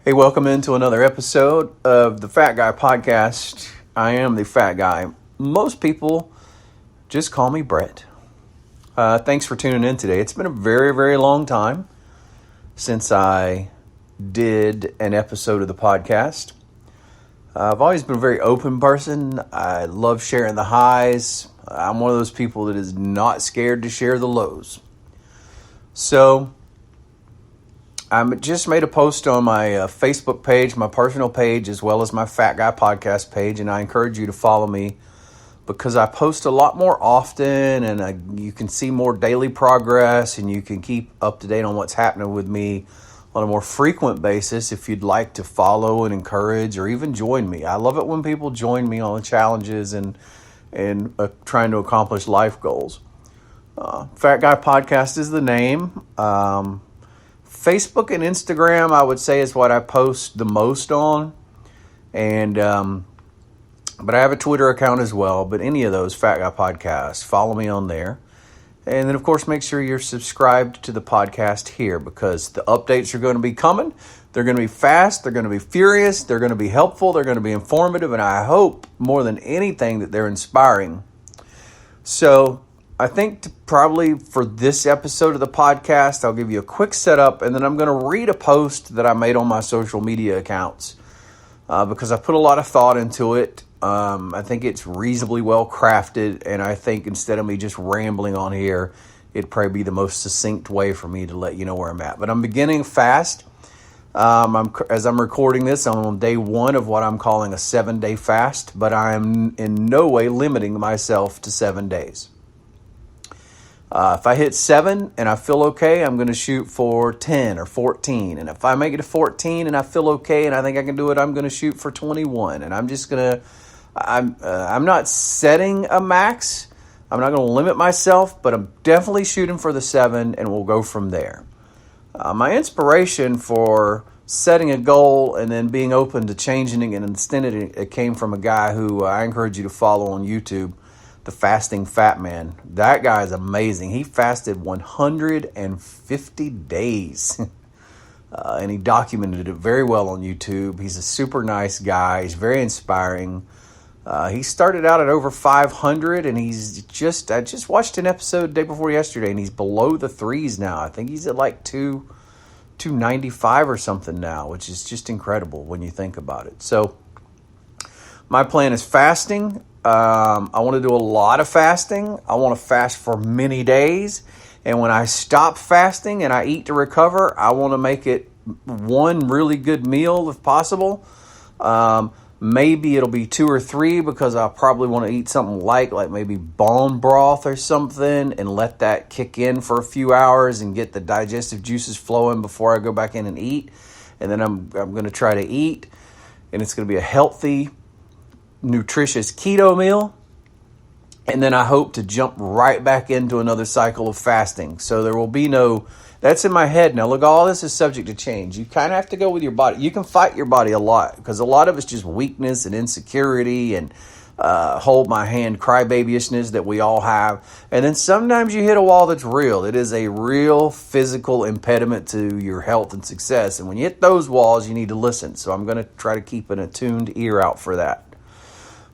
Hey, welcome into another episode of the Fat Guy Podcast. I am the Fat Guy. Most people just call me Brett. Thanks for tuning in today. It's been a very, very long time since I did an episode of the podcast. I've always been a very open person. I love sharing the highs. I'm one of those people that is not scared to share the lows. So I just made a post on my Facebook page, my personal page, as well as my Fat Guy Podcast page, and I encourage you to follow me because I post a lot more often, and you can see more daily progress, and you can keep up to date on what's happening with me on a more frequent basis if you'd like to follow and encourage or even join me. I love it when people join me on the challenges and trying to accomplish life goals. Fat Guy Podcast is the name. Facebook and Instagram, I would say, is what I post the most on. And but I have a Twitter account as well. But any of those, Fat Guy Podcast, follow me on there. And then, of course, make sure you're subscribed to the podcast here because the updates are going to be coming. They're going to be fast. They're going to be furious. They're going to be helpful. They're going to be informative. And I hope, more than anything, that they're inspiring. So I think probably for this episode of the podcast, I'll give you a quick setup, and then I'm going to read a post that I made on my social media accounts because I put a lot of thought into it. I think it's reasonably well crafted, and I think instead of me just rambling on here, it'd probably be the most succinct way for me to let you know where I'm at. But I'm beginning fast. As I'm recording this, I'm on day one of what I'm calling a 7-day fast, but I'm in no way limiting myself to 7 days. If I hit 7 and I feel okay, I'm going to shoot for 10 or 14. And if I make it to 14 and I feel okay and I think I can do it, I'm going to shoot for 21. And I'm just going to, I'm not setting a max. I'm not going to limit myself, but I'm definitely shooting for the 7 and we'll go from there. My inspiration for setting a goal and then being open to changing it and extending it came from a guy who I encourage you to follow on YouTube. The Fasting Fat Man. That guy is amazing. He fasted 150 days. And he documented it very well on YouTube. He's a super nice guy. He's very inspiring. He started out at over 500, and I just watched an episode day before yesterday, and he's below the threes now. I think he's at like 295 or something now, which is just incredible when you think about it. So my plan is fasting. I want to do a lot of fasting. I want to fast for many days. And when I stop fasting and I eat to recover, I want to make it one really good meal if possible. Maybe it'll be 2 or 3 because I probably want to eat something like maybe bone broth or something and let that kick in for a few hours and get the digestive juices flowing before I go back in and eat. And then I'm going to try to eat, and it's going to be a healthy, nutritious keto meal, and then I hope to jump right back into another cycle of fasting. So there will be that's in my head now. Look, all this is subject to change. You kind of have to go with your body. You can fight your body a lot because a lot of it's just weakness and insecurity and hold my hand crybabyishness that we all have. And then sometimes you hit a wall that's real. It is a real physical impediment to your health and success. And when you hit those walls, you need to listen. So I'm going to try to keep an attuned ear out for that.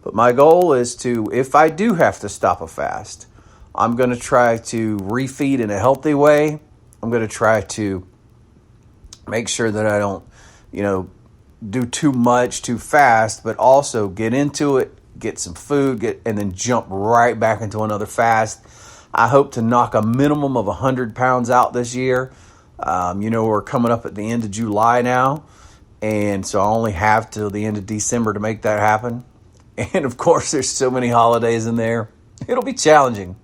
But my goal is to, if I do have to stop a fast, I'm going to try to refeed in a healthy way. I'm going to try to make sure that I don't, do too much too fast, but also get into it, get some food, and then jump right back into another fast. I hope to knock a minimum of 100 pounds out this year. We're coming up at the end of July now, and so I only have till the end of December to make that happen. And, of course, there's so many holidays in there. It'll be challenging.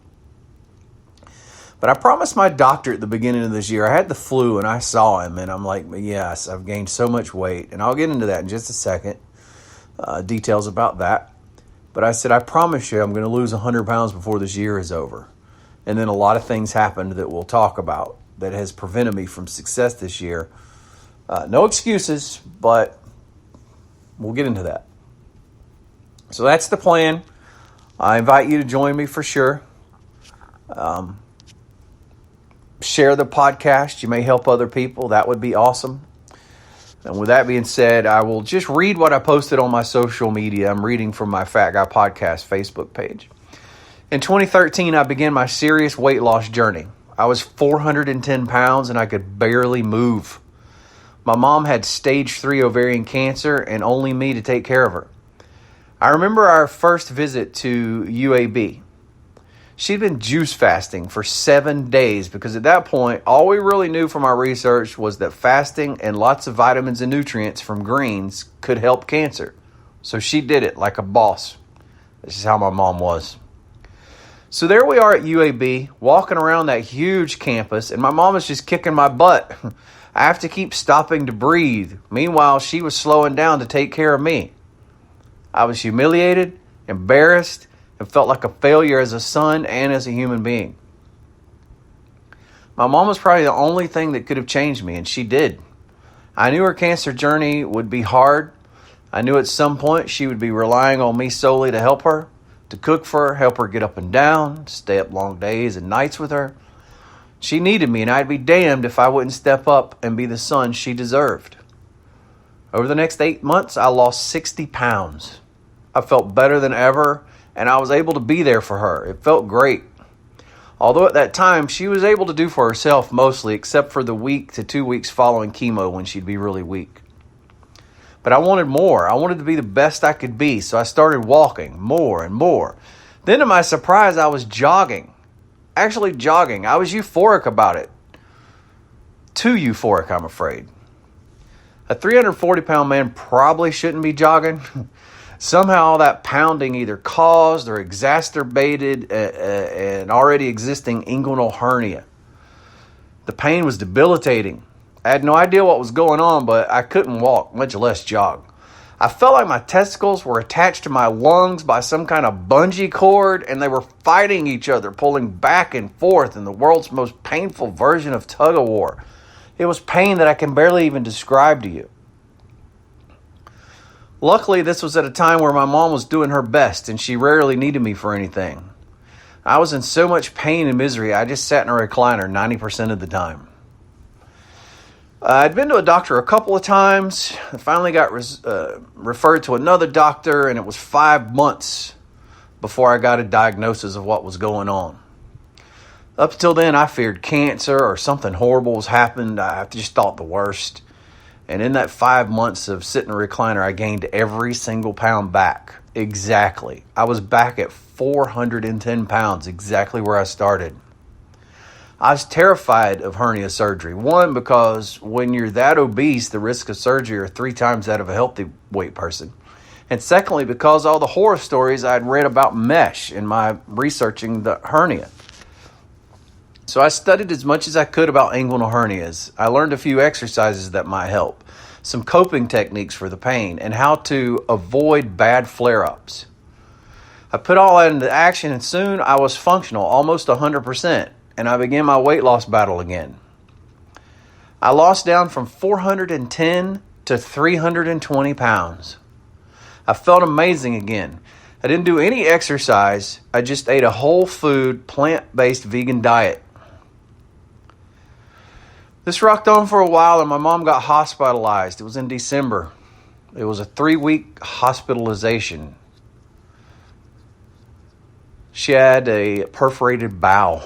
But I promised my doctor at the beginning of this year, I had the flu, and I saw him, and I'm like, yes, I've gained so much weight. And I'll get into that in just a second, details about that. But I said, I promise you I'm going to lose 100 pounds before this year is over. And then a lot of things happened that we'll talk about that has prevented me from success this year. No excuses, but we'll get into that. So that's the plan. I invite you to join me for sure. Share the podcast. You may help other people. That would be awesome. And with that being said, I will just read what I posted on my social media. I'm reading from my Fat Guy Podcast Facebook page. In 2013, I began my serious weight loss journey. I was 410 pounds and I could barely move. My mom had stage 3 ovarian cancer and only me to take care of her. I remember our first visit to UAB. She'd been juice fasting for 7 days because at that point, all we really knew from our research was that fasting and lots of vitamins and nutrients from greens could help cancer. So she did it like a boss. This is how my mom was. So there we are at UAB, walking around that huge campus, and my mom is just kicking my butt. I have to keep stopping to breathe. Meanwhile, she was slowing down to take care of me. I was humiliated, embarrassed, and felt like a failure as a son and as a human being. My mom was probably the only thing that could have changed me, and she did. I knew her cancer journey would be hard. I knew at some point she would be relying on me solely to help her, to cook for her, help her get up and down, stay up long days and nights with her. She needed me, and I'd be damned if I wouldn't step up and be the son she deserved. Over the next 8 months, I lost 60 pounds. I felt better than ever, and I was able to be there for her. It felt great. Although at that time, she was able to do for herself mostly, except for the week to 2 weeks following chemo when she'd be really weak. But I wanted more. I wanted to be the best I could be, so I started walking more and more. Then to my surprise, I was jogging. Actually jogging. I was euphoric about it. Too euphoric, I'm afraid. A 340-pound man probably shouldn't be jogging. Somehow that pounding either caused or exacerbated an already existing inguinal hernia. The pain was debilitating. I had no idea what was going on, but I couldn't walk, much less jog. I felt like my testicles were attached to my lungs by some kind of bungee cord, and they were fighting each other, pulling back and forth in the world's most painful version of tug-of-war. It was pain that I can barely even describe to you. Luckily, this was at a time where my mom was doing her best, and she rarely needed me for anything. I was in so much pain and misery, I just sat in a recliner 90% of the time. I'd been to a doctor a couple of times. I finally got referred to another doctor, and it was 5 months before I got a diagnosis of what was going on. Up until then, I feared cancer or something horrible was happened. I just thought the worst. And in that 5 months of sitting in a recliner, I gained every single pound back. Exactly. I was back at 410 pounds, exactly where I started. I was terrified of hernia surgery. One, because when you're that obese, the risk of surgery are 3 times that of a healthy weight person. And secondly, because all the horror stories I'd read about mesh in my researching the hernia. So I studied as much as I could about inguinal hernias. I learned a few exercises that might help, some coping techniques for the pain, and how to avoid bad flare-ups. I put all that into action, and soon I was functional, almost 100%, and I began my weight loss battle again. I lost down from 410 to 320 pounds. I felt amazing again. I didn't do any exercise. I just ate a whole food, plant-based vegan diet. This rocked on for a while, and my mom got hospitalized. It was in December. It was a 3-week hospitalization. She had a perforated bowel.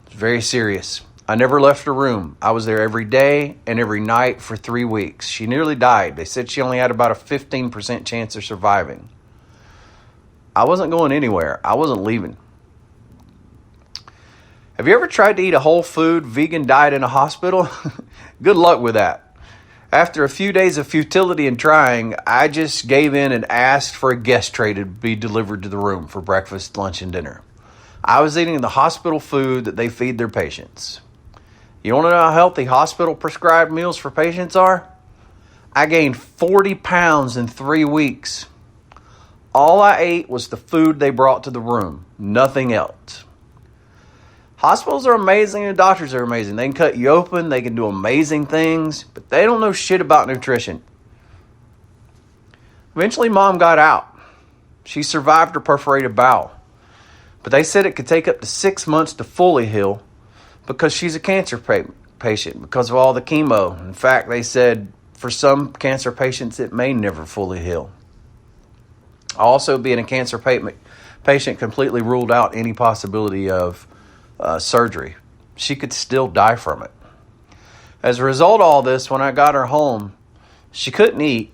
It was very serious. I never left her room. I was there every day and every night for 3 weeks. She nearly died. They said she only had about a 15% chance of surviving. I wasn't going anywhere. I wasn't leaving. Have you ever tried to eat a whole food vegan diet in a hospital? Good luck with that. After a few days of futility and trying, I just gave in and asked for a guest tray to be delivered to the room for breakfast, lunch, and dinner. I was eating the hospital food that they feed their patients. You want to know how healthy hospital prescribed meals for patients are? I gained 40 pounds in 3 weeks. All I ate was the food they brought to the room, nothing else. Hospitals are amazing and doctors are amazing. They can cut you open, they can do amazing things, but they don't know shit about nutrition. Eventually, Mom got out. She survived her perforated bowel, but they said it could take up to 6 months to fully heal because she's a cancer patient because of all the chemo. In fact, they said for some cancer patients, it may never fully heal. Also, being a cancer patient completely ruled out any possibility of surgery. She could still die from it. As a result of all this, when I got her home, she couldn't eat.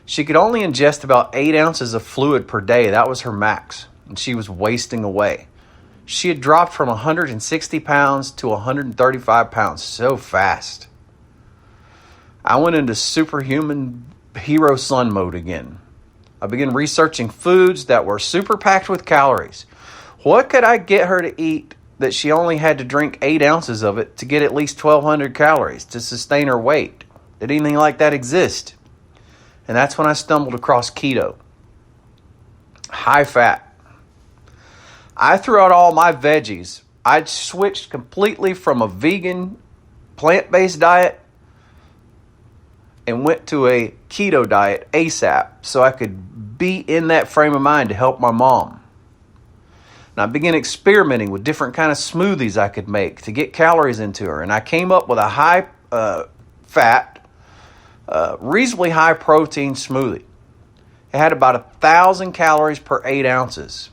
She could only ingest about 8 ounces of fluid per day. That was her max, and she was wasting away. She had dropped from 160 pounds to 135 pounds so fast. I went into superhuman hero son mode again. I began researching foods that were super packed with calories. What could I get her to eat that she only had to drink 8 ounces of it to get at least 1,200 calories to sustain her weight? Did anything like that exist? And that's when I stumbled across keto. High fat. I threw out all my veggies. I'd switched completely from a vegan, plant-based diet and went to a keto diet ASAP so I could be in that frame of mind to help my mom. And I began experimenting with different kind of smoothies I could make to get calories into her. And I came up with a high fat, reasonably high protein smoothie. It had about 1,000 calories per 8 ounces.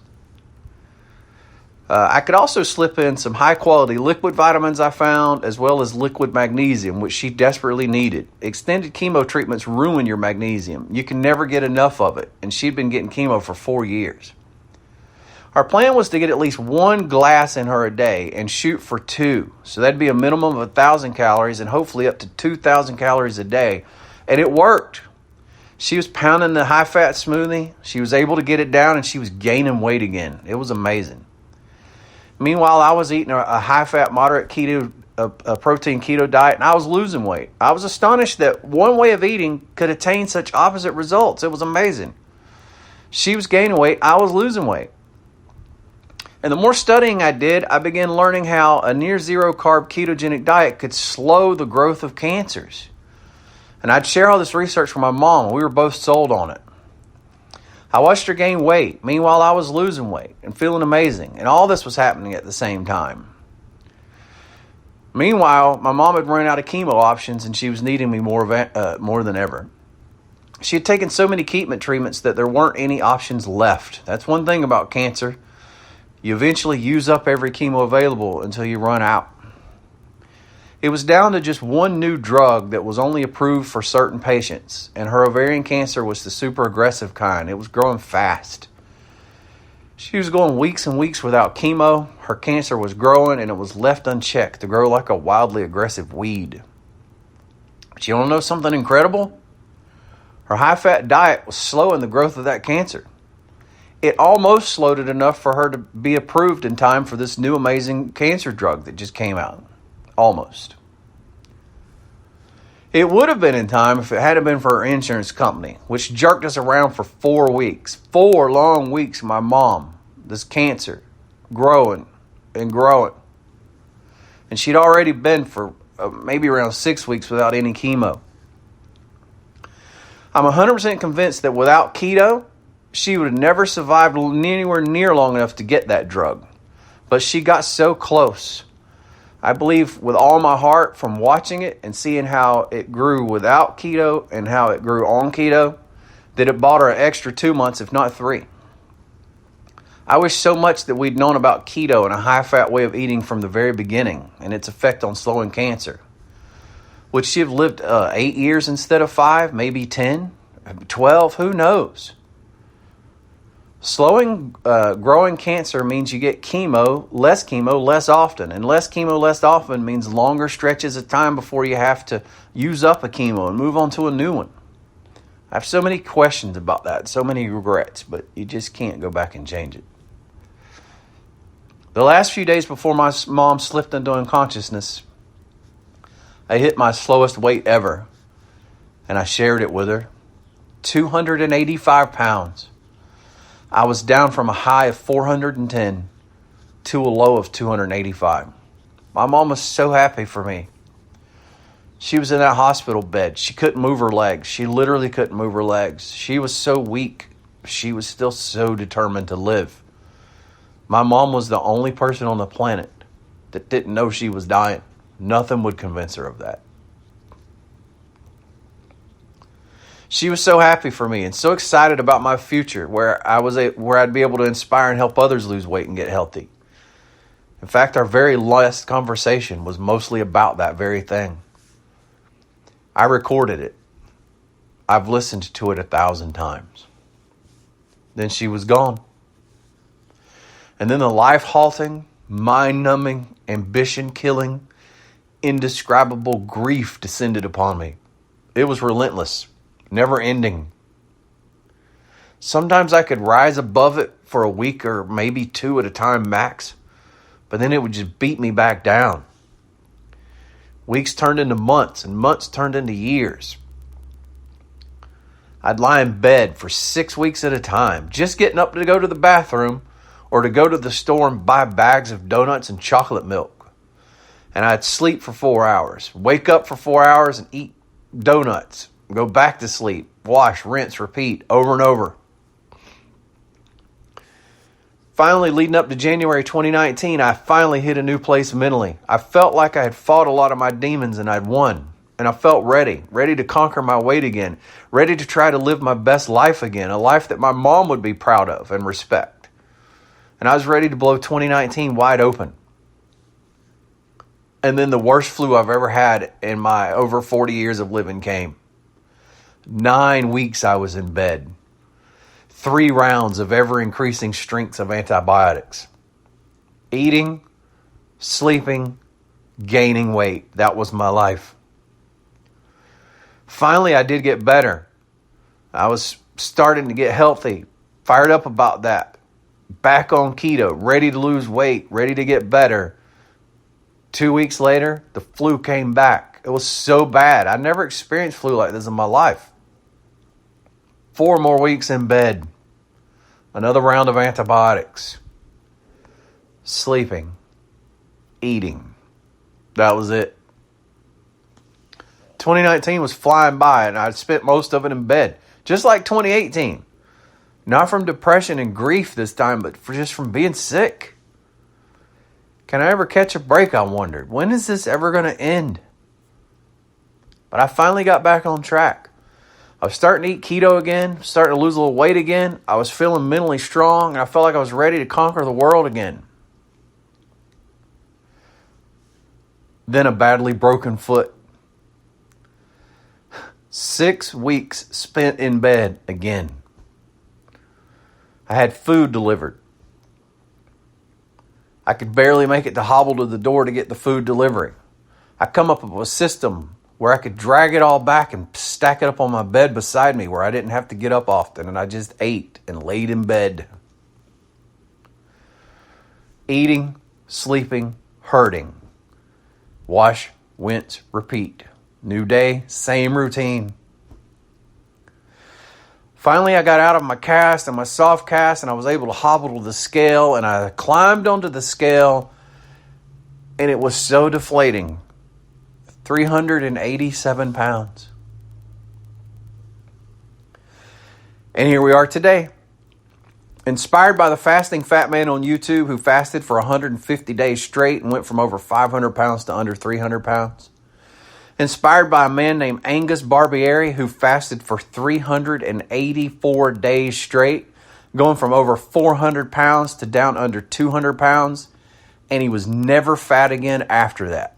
I could also slip in some high-quality liquid vitamins I found, as well as liquid magnesium, which she desperately needed. Extended chemo treatments ruin your magnesium. You can never get enough of it, and she'd been getting chemo for 4 years. Our plan was to get at least 1 glass in her a day and shoot for 2. So that'd be a minimum of 1,000 calories and hopefully up to 2,000 calories a day. And it worked. She was pounding the high-fat smoothie. She was able to get it down, and she was gaining weight again. It was amazing. Meanwhile, I was eating a high-fat, moderate keto, a protein keto diet, and I was losing weight. I was astonished that one way of eating could attain such opposite results. It was amazing. She was gaining weight. I was losing weight. And the more studying I did, I began learning how a near-zero carb ketogenic diet could slow the growth of cancers. And I'd share all this research with my mom. We were both sold on it. I watched her gain weight. Meanwhile, I was losing weight and feeling amazing. And all this was happening at the same time. Meanwhile, my mom had run out of chemo options and she was needing me more than ever. She had taken so many chemo treatments that there weren't any options left. That's one thing about cancer. You eventually use up every chemo available until you run out. It was down to just one new drug that was only approved for certain patients, and her ovarian cancer was the super aggressive kind. It was growing fast. She was going weeks and weeks without chemo. Her cancer was growing, and it was left unchecked to grow like a wildly aggressive weed. But you want to know something incredible? Her high-fat diet was slowing the growth of that cancer. It almost slowed it enough for her to be approved in time for this new amazing cancer drug that just came out. Almost. It would have been in time if it hadn't been for her insurance company, which jerked us around for 4 weeks. 4 long weeks, my mom, this cancer, growing and growing. And she'd already been for maybe around 6 weeks without any chemo. I'm 100% convinced that without keto, she would have never survived anywhere near long enough to get that drug. But she got so close. I believe with all my heart from watching it and seeing how it grew without keto and how it grew on keto, that it bought her an extra 2 months, if not 3. I wish so much that we'd known about keto and a high-fat way of eating from the very beginning and its effect on slowing cancer. Would she have lived 8 years instead of 5, maybe 10, 12? Who knows? Slowing growing cancer means you get chemo less often. And less chemo less often means longer stretches of time before you have to use up a chemo and move on to a new one. I have so many questions about that, so many regrets, but you just can't go back and change it. The last few days before my mom slipped into unconsciousness, I hit my slowest weight ever, and I shared it with her. 285 pounds. I was down from a high of 410 to a low of 285. My mom was so happy for me. She was in that hospital bed. She couldn't move her legs. She literally couldn't move her legs. She was so weak. She was still so determined to live. My mom was the only person on the planet that didn't know she was dying. Nothing would convince her of that. She was so happy for me and so excited about my future, where I'd be able to inspire and help others lose weight and get healthy. In fact, our very last conversation was mostly about that very thing. I recorded it. I've listened to it 1,000 times. Then she was gone. And then the life-halting, mind-numbing, ambition-killing, indescribable grief descended upon me. It was relentless, never-ending. Sometimes I could rise above it for a week or maybe 2 at a time max, but then it would just beat me back down. Weeks turned into months, and months turned into years. I'd lie in bed for 6 weeks at a time, just getting up to go to the bathroom or to go to the store and buy bags of donuts and chocolate milk. And I'd sleep for 4 hours, wake up for 4 hours and eat donuts, go back to sleep, wash, rinse, repeat, over and over. Finally, leading up to January 2019, I finally hit a new place mentally. I felt like I had fought a lot of my demons and I'd won. And I felt ready to conquer my weight again, ready to try to live my best life again, a life that my mom would be proud of and respect. And I was ready to blow 2019 wide open. And then the worst flu I've ever had in my over 40 years of living came. 9 weeks I was in bed. 3 rounds of ever-increasing strengths of antibiotics. Eating, sleeping, gaining weight. That was my life. Finally, I did get better. I was starting to get healthy, fired up about that. Back on keto, ready to lose weight, ready to get better. 2 weeks later, the flu came back. It was so bad. I never experienced flu like this in my life. 4 more weeks in bed. Another round of antibiotics. Sleeping. Eating. That was it. 2019 was flying by and I'd spent most of it in bed. Just like 2018. Not from depression and grief this time, but just from being sick. Can I ever catch a break, I wondered. When is this ever going to end? But I finally got back on track. I was starting to eat keto again, starting to lose a little weight again. I was feeling mentally strong, and I felt like I was ready to conquer the world again. Then a badly broken foot. 6 weeks spent in bed again. I had food delivered. I could barely make it to hobble to the door to get the food delivery. I come up with a system where I could drag it all back and stack it up on my bed beside me where I didn't have to get up often, and I just ate and laid in bed. Eating, sleeping, hurting. Wash, rinse, repeat. New day, same routine. Finally, I got out of my cast and my soft cast, and I was able to hobble to the scale, and I climbed onto the scale, and it was so deflating. 387 pounds. And here we are today. Inspired by the fasting fat man on YouTube who fasted for 150 days straight and went from over 500 pounds to under 300 pounds. Inspired by a man named Angus Barbieri who fasted for 384 days straight, going from over 400 pounds to down under 200 pounds, and he was never fat again after that.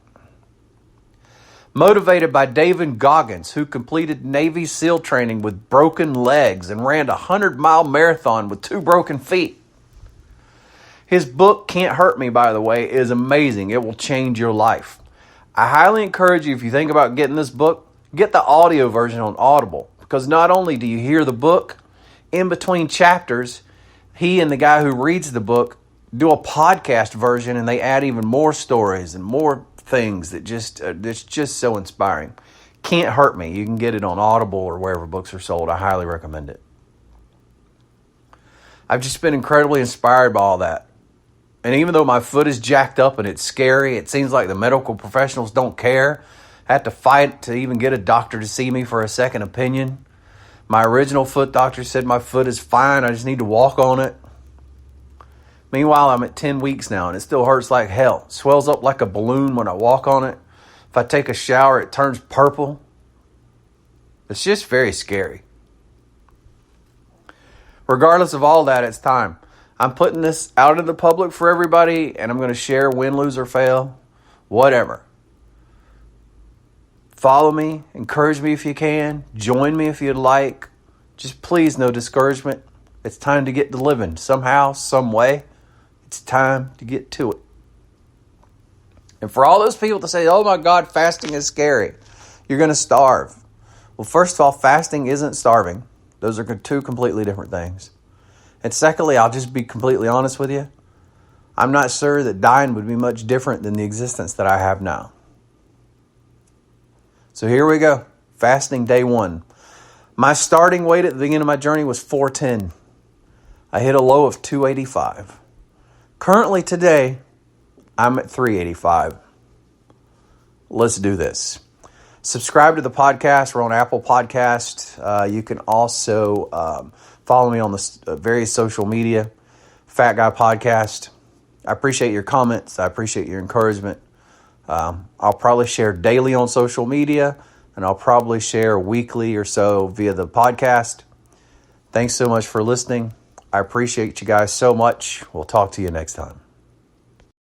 Motivated by David Goggins, who completed Navy SEAL training with broken legs and ran a 100-mile marathon with 2 broken feet. His book, Can't Hurt Me, by the way, is amazing. It will change your life. I highly encourage you, if you think about getting this book, get the audio version on Audible. Because not only do you hear the book, in between chapters, he and the guy who reads the book do a podcast version, and they add even more stories and more things that it's just so inspiring. Can't Hurt Me. You can get it on Audible or wherever books are sold. I highly recommend it. I've just been incredibly inspired by all that. And even though my foot is jacked up and it's scary, it seems like the medical professionals don't care. I had to fight to even get a doctor to see me for a second opinion. My original foot doctor said my foot is fine. I just need to walk on it. Meanwhile, I'm at 10 weeks now, and it still hurts like hell. It swells up like a balloon when I walk on it. If I take a shower, it turns purple. It's just very scary. Regardless of all that, it's time. I'm putting this out in the public for everybody, and I'm going to share win, lose, or fail, whatever. Follow me, encourage me if you can, join me if you'd like. Just please, no discouragement. It's time to get to living somehow, some way. It's time to get to it. And for all those people that say, oh my God, fasting is scary, you're going to starve. Well, first of all, fasting isn't starving. Those are two completely different things. And secondly, I'll just be completely honest with you. I'm not sure that dying would be much different than the existence that I have now. So here we go. Fasting day 1. My starting weight at the beginning of my journey was 410. I hit a low of 285. Currently today, I'm at 385. Let's do this. Subscribe to the podcast. We're on Apple Podcast. You can also follow me on the various social media. Fat Guy Podcast. I appreciate your comments. I appreciate your encouragement. I'll probably share daily on social media, and I'll probably share weekly or so via the podcast. Thanks so much for listening. I appreciate you guys so much. We'll talk to you next time.